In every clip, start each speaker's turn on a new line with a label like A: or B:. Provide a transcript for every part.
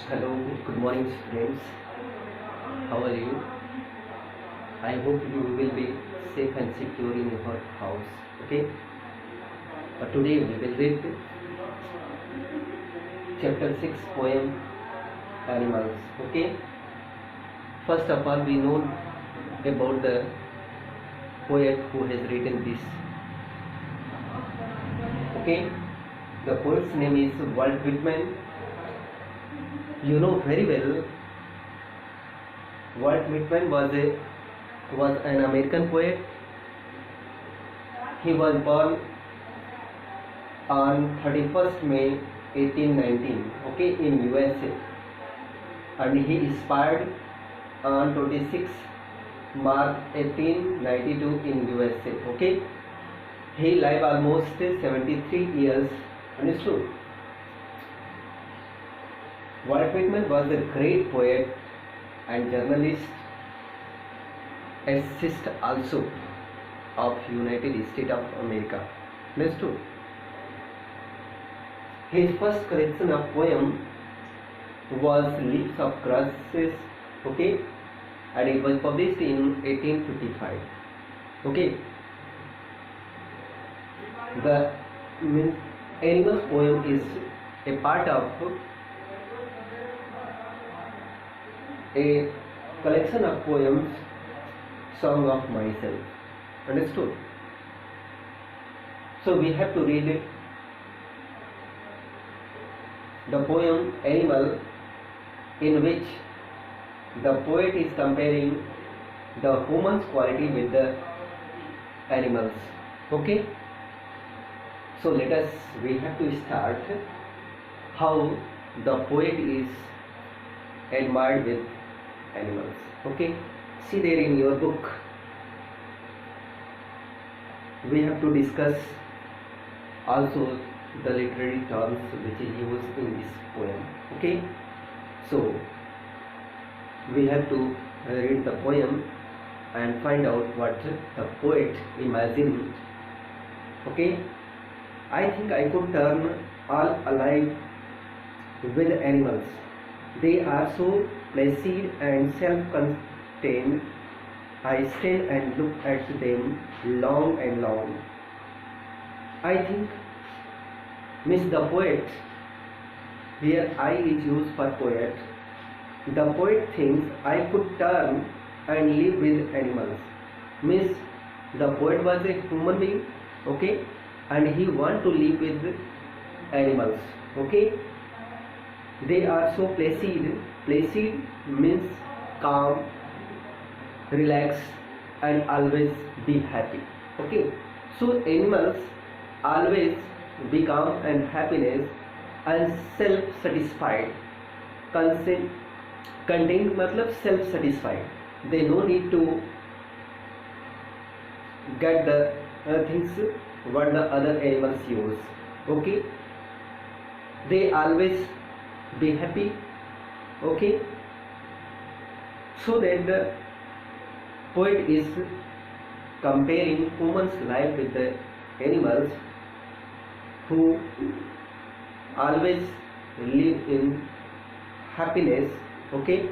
A: Hello, good morning students. How are you? I hope you will be safe and secure in your house. Okay. Today we will read chapter 6 poem Animals. Okay. First of all, we know about the poet who has written this. Okay. The poet's name is Walt Whitman. You know very well Walt Whitman was an American poet. He was born on 31st May 1819, okay, in USA, and he expired on 26 March 1892 in USA. Okay, he lived almost 73 years. Understood? Walt Whitman was a great poet and journalist, essayist also of United States of America. Understood? His first collection of poems was Leaves of Grasses, okay, and it was published in 1855. Okay, the Animals poem is a part of a collection of poems, Song of Myself. Understood? So we have to read the poem Animal, in which the poet is comparing the human's quality with the animals. Okay? So we have to start how the poet is admired with animals. Okay? See there in your book. We have to discuss also the literary terms which is used in this poem. Okay, so we have to read the poem and find out what the poet imagined. Okay, I think I could turn all alive with animals. They are so placid and self-contained. I stand and look at them long and long. I think, Miss the poet, here I is used for poet. The poet thinks I could turn and live with animals. Miss the poet was a human being, okay, and he want to live with animals, okay. They are so placid. Placid means calm, relax, and always be happy. Okay, so animals always be calm and happiness and self-satisfied. Content matlab self-satisfied. They no need to get the things what the other animals use. Okay, they always be happy. Okay, so that the poet is comparing human's life with the animals who always live in happiness. Okay,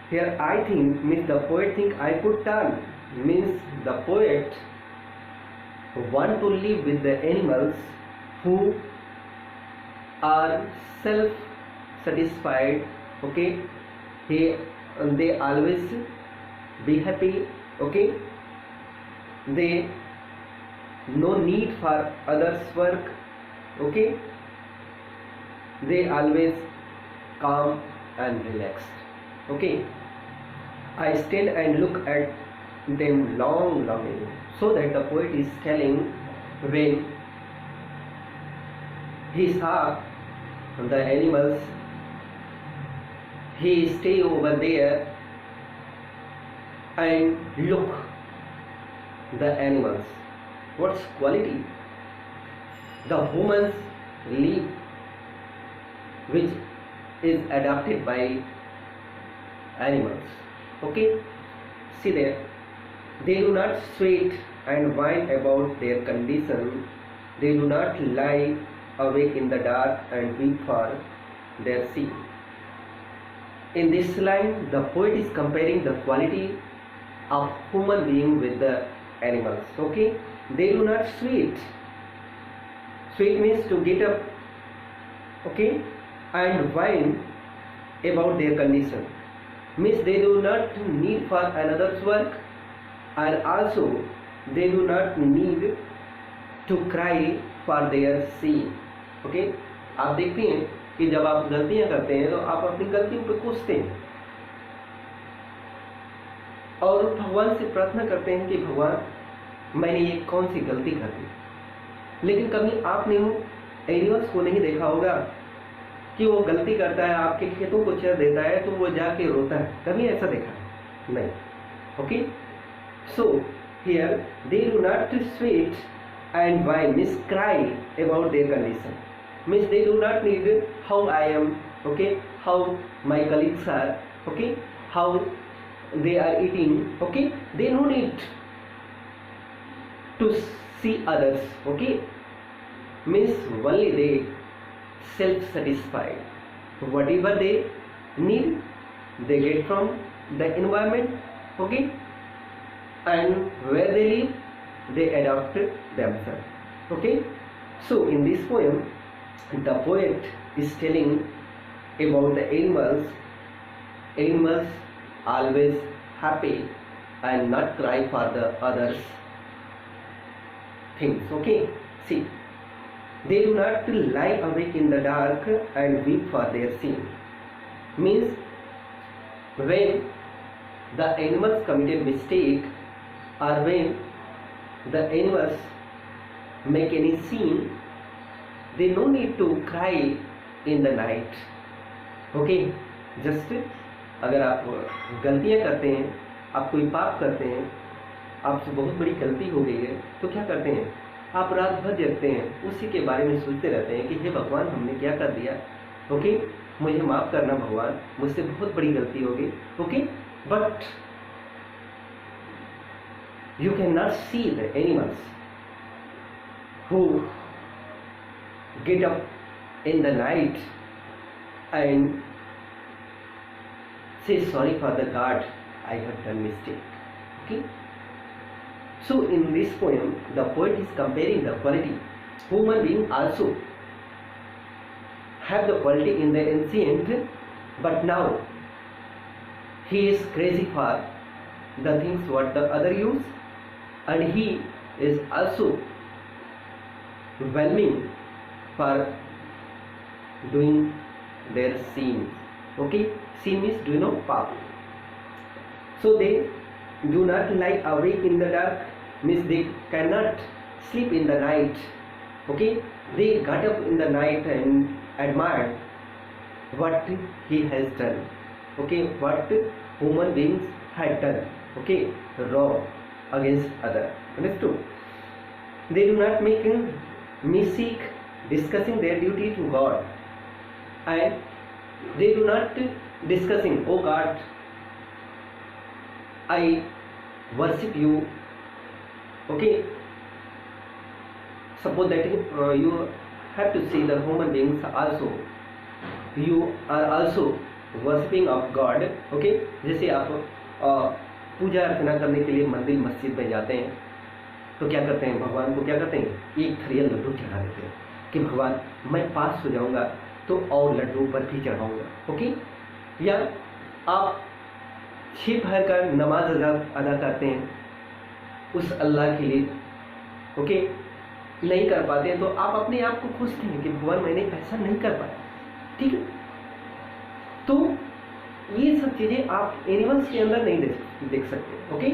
A: here I think means the poet think I could turn, means the poet want to live with the animals who are self satisfied. Okay, they always be happy. Okay, they no need for others work. Okay, they always calm and relaxed. Okay, I stand and look at them long. So that the poet is telling when he saw the animals, he stay over there and look the animals. What's quality? The humans live, which is adapted by animals. Okay, see there, they do not sweat and whine about their condition. They do not lie awake in the dark and weep for their seeing. In this line, the poet is comparing the quality of human being with the animals. Okay, they do not sweat. Sweat means to get up, okay, and whine about their condition. Means they do not need for another's work, and also they do not need to cry for their sin. Okay, आप देखते हैं कि जब आप गलतियां करते हैं तो आप अपनी गलतियों पर कोसते हैं और भगवान से प्रार्थना करते हैं कि भगवान मैंने ये कौन सी गलती कर दी। लेकिन कभी आपने एनिमल्स को नहीं देखा होगा कि वो गलती करता है, आपके खेतों को चर देता है तो वो जाके रोता है, कभी ऐसा देखा नहीं। Okay, so here they do not sweat and whine, means cry about their condition, means they do not need how I am, okay, how my colleagues are, okay, how they are eating, okay, they no need to see others, okay, means only they self-satisfied, whatever they need they get from the environment, okay, and where they live they adopt themselves. Okay, so in this poem the poet is telling about the animals always happy and not cry for the others things. Okay, see, they do not lie awake in the dark and weep for their sin. Means when the animals committed mistake or when the animals make any sin, they no need to cry in the night. Okay, just अगर आप गलतियां करते हैं, आप कोई पाप करते हैं, आपसे बहुत बड़ी गलती हो गई है, तो क्या करते हैं आप रात भर जगते हैं, उसी के बारे में सोचते रहते हैं कि हे भगवान हमने क्या कर दिया, ओके, मुझे माफ़ करना भगवान, मुझसे बहुत बड़ी गलती हो गई, okay, but you cannot see the animals who get up in the night and say sorry for the God, I have done mistake. Okay, so in this poem the poet is comparing the quality. Human being also have the quality in the ancient, but now he is crazy for the things what the other use, and he is also whelming for doing their sins. Okay, sin means, do you know, paap. So they do not lie awake in the dark, means they cannot sleep in the night. Okay, they got up in the night and admired what he has done. Okay, what human beings had done, okay, wrong against other. Understood? They do not make music discussing their duty to God, and they do not discussing, oh God, I worship you. Okay, suppose that you have to see the human beings also, you are also worshipping of God. Okay, जैसे आप पूजा अर्चना करने के लिए मंदिर मस्जिद में जाते हैं तो क्या करते हैं, भगवान को क्या करते हैं, एक थरिया लड्डू चढ़ा देते हैं कि भगवान मैं पास हो जाऊंगा तो और लड्डू पर भी चढ़ाऊंगा। ओके, या आप 6 पहर का नमाज अदा करते हैं उस अल्लाह के लिए, ओके, नहीं कर पाते हैं तो आप अपने आप को खुशते हैं कि भगवान मैंने ऐसा नहीं कर पाया। ठीक है, तो ये सब चीजें आप एनिमल्स के अंदर नहीं देख सकते। Okay,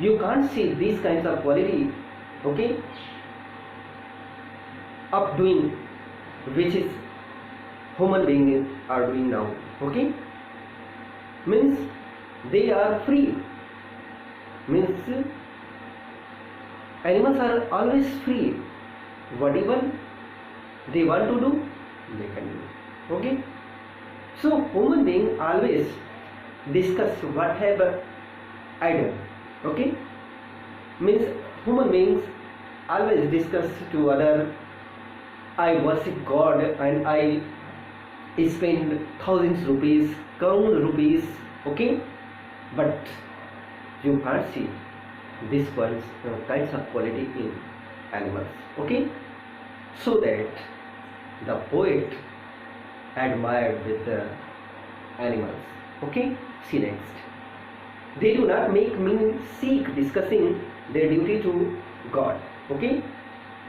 A: you can't see this kinds of quality, okay, of doing which is human beings are doing now. Okay, means they are free, means animals are always free, whatever they want to do they can do. Okay, so human being always discuss whatever I do. Okay, means human beings always discuss to other, I worship God and I spend thousands rupees, crore rupees, okay, but you can't see this one's kinds of quality in animals, okay. So that the poet admired with the animals, okay. See next. They do not make me seek discussing their duty to God, okay.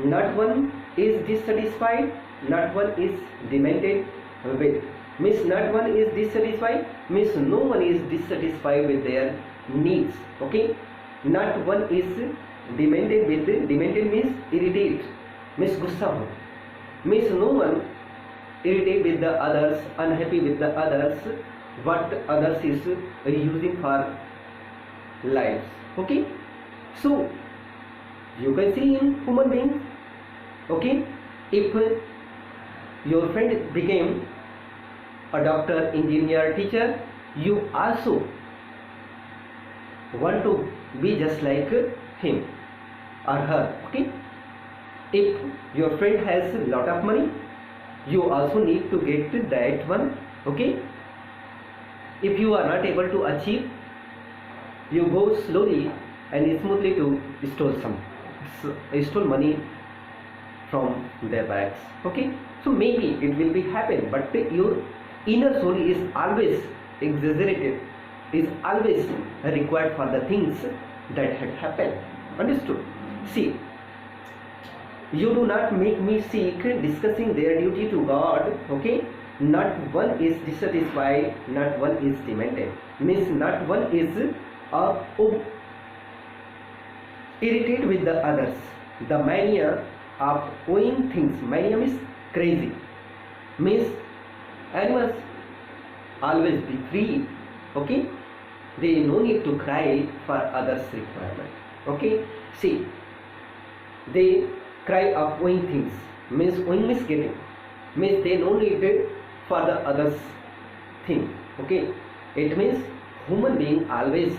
A: Not one is dissatisfied, not one is demented with, means not one is dissatisfied, means no one is dissatisfied with their needs, okay. Not one is demented with, demented means irritate, means gussa ho, means no one irritated with the others, unhappy with the others, what others is using for lives, okay. So you can see in human beings, okay, if your friend became a doctor, engineer, teacher, you also want to be just like him or her, okay. If your friend has a lot of money, you also need to get that one, okay. If you are not able to achieve, you go slowly and smoothly to steal money from their bags, okay. So maybe it will be happen, but your inner soul is always exaggerated, is always required for the things that had happened, understood. See, you do not make me seek discussing their duty to God, okay. Not one is dissatisfied, not one is demented, means not one is irritated with the others. The mania of owing things, mania means crazy, means animals always be free, okay. They no need to cry for others' requirement, okay. See, they cry of owing things, means owing means getting, means they no need for the others thing, okay. It means human being always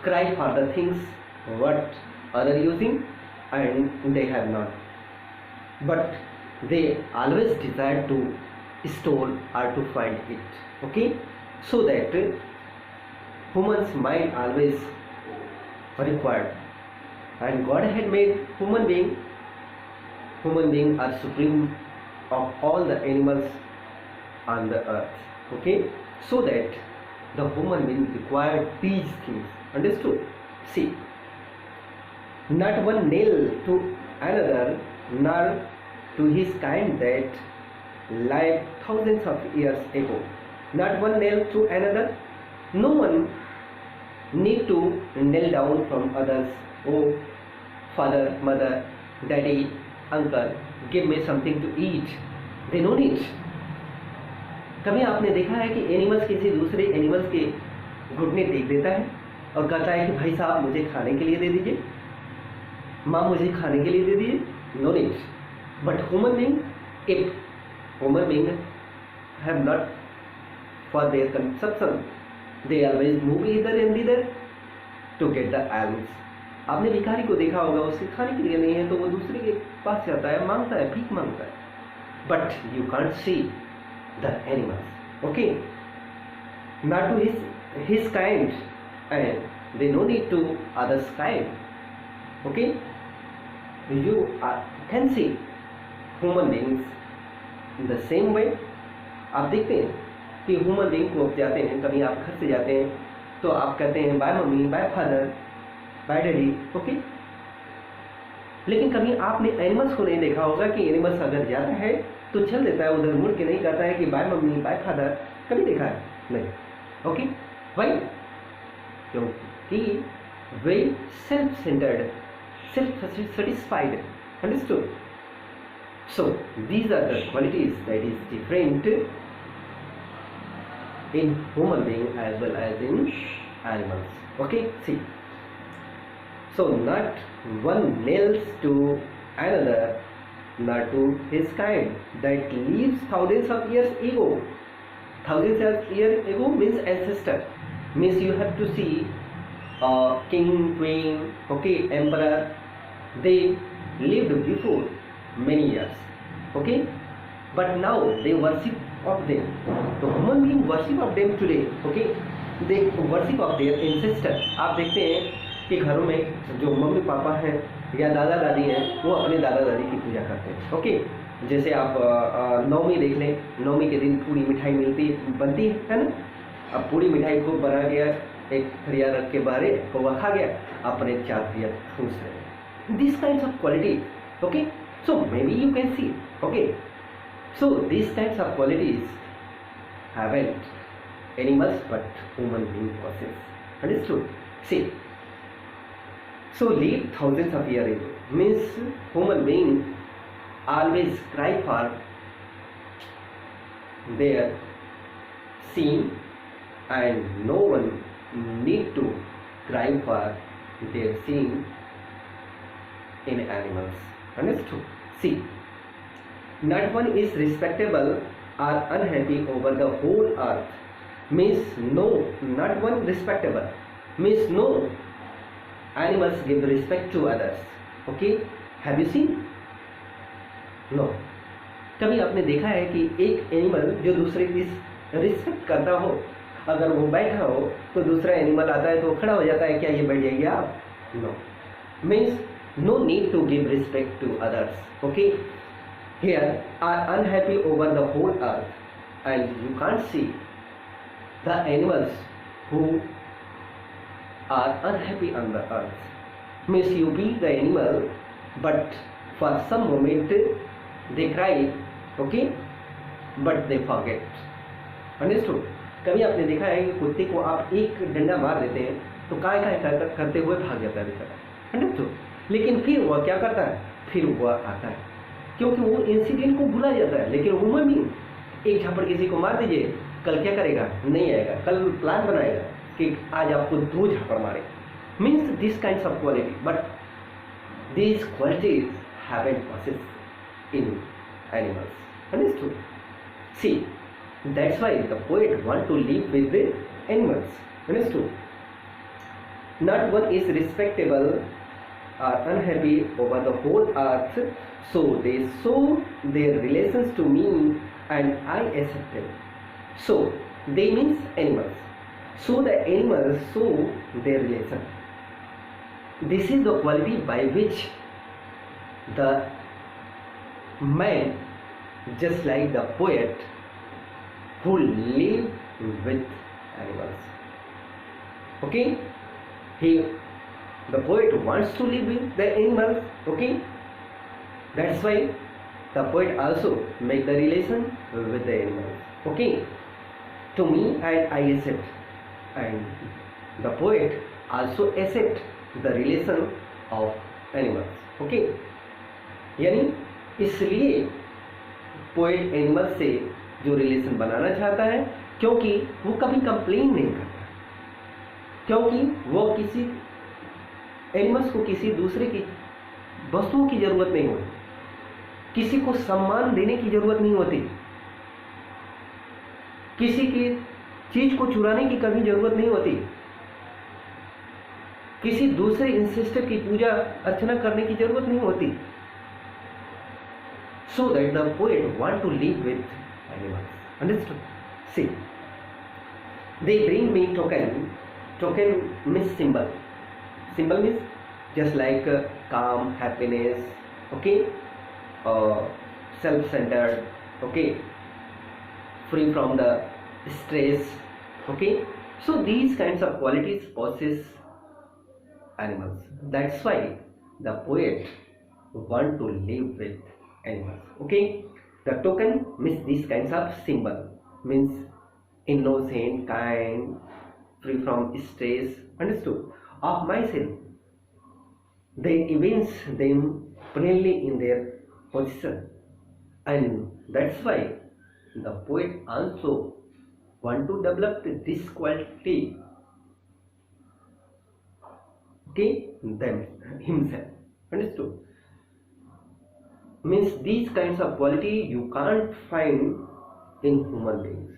A: cry for the things what other using and they have not, but they always desire to stole or to find it, okay. So that human's mind always required, and God had made human being are supreme of all the animals on the earth, okay. So that the human being required these things, understood. See, not one nail to another, nor to his kind that lived thousands of years ago. Not one nail to another, no one need to nail down from others. Oh, father, mother, daddy, uncle, give me something to eat. They no need. कभी आपने देखा है कि animals किसी दूसरे animals के घुटने take देता है और कहता है कि भाई साहब मुझे खाने के लिए दे दीजिए, माँ मुझे खाने के लिए दे दीजिए? No need. But human being, if human being have not for their consumption, they always move इधर एंड इधर टू गेट द एल्म्स. आपने भिखारी को देखा होगा, उसके खाने के लिए नहीं है तो वो दूसरे के पास जाता है, मांगता है, भीख मांगता है. But you can't see the animals, okay, not to his kind, and they no need to others kind, okay. You can see human beings in the same way. आप देखते हैं कि ह्यूमन बीइंग को आप जाते हैं, कभी आप घर से जाते हैं तो आप कहते हैं bye mummy, bye father, bye daddy, okay. लेकिन कभी आपने एनिमल्स को नहीं देखा होगा कि एनिमल्स अगर जाता है तो चल देता है, उधर मुड़ के नहीं कहता है कि बाय मम्मी, बाय फादर. कभी देखा है? नहीं, ओके. वाई? क्योंकि they self centred, self satisfied, understood. So these are the qualities that is different in human being as well as in animals, okay. See, so not one nails to another, not to his kind that lives thousands of years ago. Thousands of years ago means ancestor, means you have to see king, queen, okay, emperor, they lived before many years, okay, but now they worship of them. The human being worship of them today. Okay, they worship of their ancestor. आप देखते हैं कि घरों में जो mummy papa हैं या दादा दादी हैं वो अपने दादा दादी की पूजा करते हैं. ओके, जैसे आप नवमी देख लें, नवमी के दिन पूरी मिठाई बनती है ना. अब पूरी मिठाई खूब बना गया, एक थरिया रख के बाहर वो खा गया, अपने 4 थरिया ठूस रहे. This kinds of quality. Okay, so maybe you can see. Okay, so these kinds of qualities haven't animals but human being possess. Understood? See, so live thousands of years ago means human being always cry for their sin, and no one need to cry for their sin in animals. Understood? See, not one is respectable or unhappy over the whole earth. Means no, not one respectable. Means no animals give respect to others. Okay? Have you seen? No. कभी आपने देखा है कि एक animal जो दूसरे की respect करता हो, अगर वो बैठा हो तो दूसरा एनिमल आता है तो वो खड़ा हो जाता है, क्या ये बैठ जाएगी आप? No. Means no need to give respect to others. Okay, here are unhappy over the whole earth, and you can't see the animals who are unhappy on the earth. Means you beat the animal, but for some moment they cry. Okay, but they forget. Understood? कभी आपने देखा है कि कुत्ते को आप एक डंडा मार देते हैं तो काय करते हुए भाग जाता है बेचारा. अंडरस्टूड? लेकिन फिर वह क्या करता है, फिर वह आता है, क्योंकि वो इंसिडेंट को भुला जाता है. लेकिन ह्यूमन बीइंग एक झापड़ किसी को मार दीजिए, कल क्या करेगा? नहीं आएगा, कल प्लान बनाएगा कि आज आपको 2 झापड़ मारे. Means this kinds of quality, but these qualities haven't possess in animals. Understood? See, that's why the poet want to live with the animals. Understood? Not one is respectable are unhappy over the whole earth, so they show their relations to me and I accept them. So they means animals. So the animals show their relation. This is the quality by which the man, just like the poet, who live with animals. Okay, the poet wants to live with the animals. Okay, that's why the poet also make the relation with the animals. Okay, to me and I accept, and the poet also accept the relation of animals. Okay, यानी इसलिए poet animal से जो relation बनाना चाहता है, क्योंकि वो कभी complain नहीं करता, क्योंकि वो किसी एनिमल्स को किसी दूसरे की वस्तुओं की जरूरत नहीं होती, किसी को सम्मान देने की जरूरत नहीं होती, किसी की चीज को चुराने की कभी जरूरत नहीं होती, किसी दूसरे इंसेस्टर की पूजा अर्चना करने की जरूरत नहीं होती. So that the poet want to live with animals. Understood? See, they bring me token. Token means symbol. Symbol means just like calm, happiness, okay, self-centered, okay, free from the stress, okay. So these kinds of qualities possess animals. That's why the poet want to live with animals. Okay, the token means these kinds of symbol, means innocent, kind, free from stress. Understood? Of myself, they evince them plainly in their position, and that's why the poet also want to develop this quality, okay, them himself. Understood? Means these kinds of quality you can't find in human beings,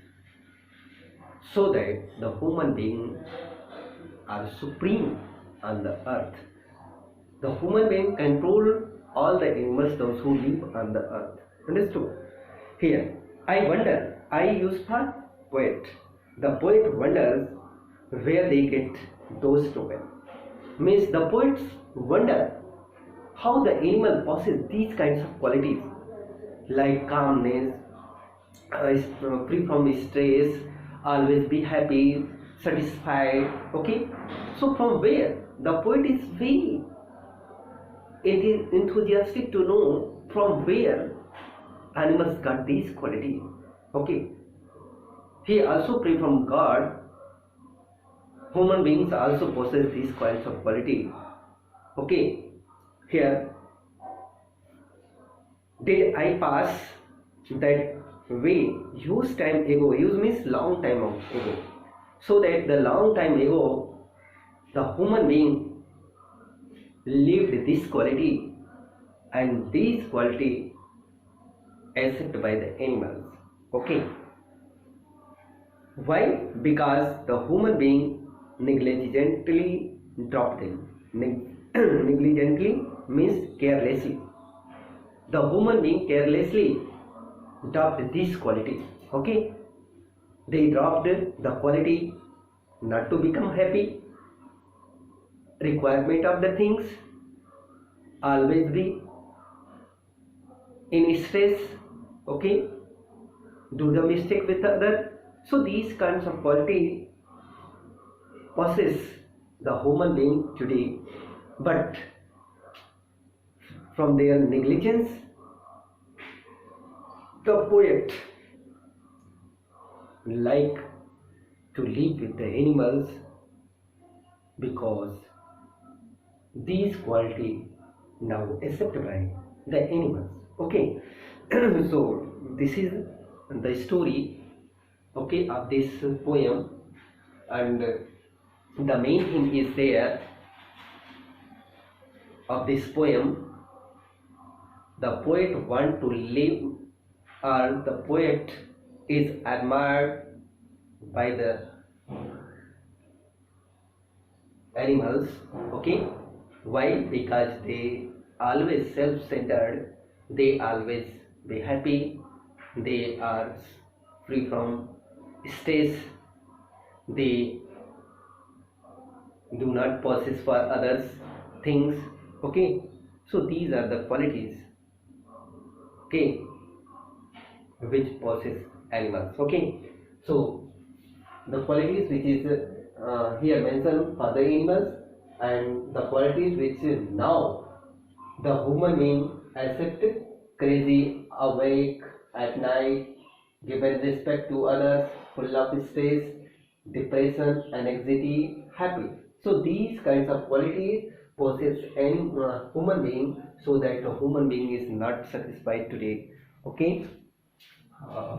A: so that the human being are supreme on the earth. The human being control all the animals, those who live on the earth. Understood? Here, I wonder. I use for poet. The poet wonders where they get those tokens. Means the poets wonder how the animal possesses these kinds of qualities like calmness, free from stress, always be happy, satisfied. Okay, so from where the poet is very it is enthusiastic to know from where animals got these qualities. Okay, he also pray from God. Human beings also possess these kinds of quality. Okay, here did I pass that way use time ago? Use means long time ago. So that the long time ago, the human being lived this quality, and these quality accepted by the animals. Okay. Why? Because the human being negligently dropped them. Negligently means carelessly. The human being carelessly dropped this quality. Okay, they dropped the quality not to become happy, requirement of the things, always be in stress. Okay, do the mistake with other. So these kinds of quality possess the human being today, but from their negligence, the poet like to live with the animals because these quality now accepted by the animals. Okay, so this is the story, okay, of this poem, and the main thing is there of this poem. The poet want to live, or the poet is admired by the animals. Okay, why? Because they always self-centered, they always be happy, they are free from stress, they do not possess for others things. Okay, so these are the qualities, okay, which possess animals. Okay, so the qualities which is here mentioned for the animals, and the qualities which now the human being accept: crazy, awake at night, given respect to others, full of stress, depression, anxiety, happy. So these kinds of qualities possess any human being, so that the human being is not satisfied today. Okay. Uh,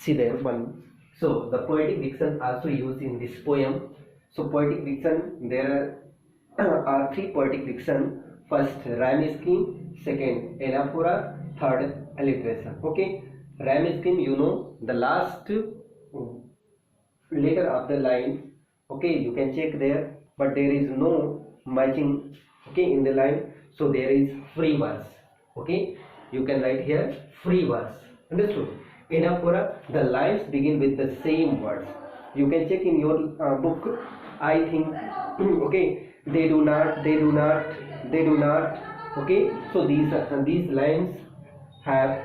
A: See there one. So the poetic diction also used in this poem. So poetic diction, there are three poetic diction. First rhyme scheme, second anaphora, third alliteration. Okay, rhyme scheme, you know the last letter of the line. Okay, you can check there, but there is no matching. Okay, in the line, so there is free verse. Okay, you can write here free verse. Understood? Anaphora, the lines begin with the same words. You can check in your book. I think okay, they do not, they do not, they do not. Okay, so these lines have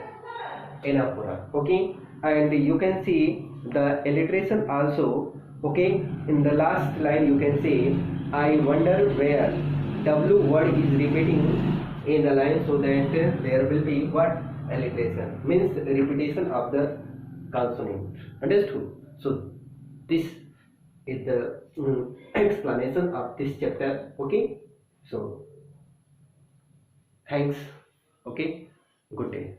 A: anaphora. Okay, and you can see the alliteration also. Okay, in the last line you can say I wonder where. W word is repeating in the line, so that there will be what? Alliteration, means repetition of the consonant. Understood? So this is the explanation of this chapter. Okay, so thanks. Okay, good day.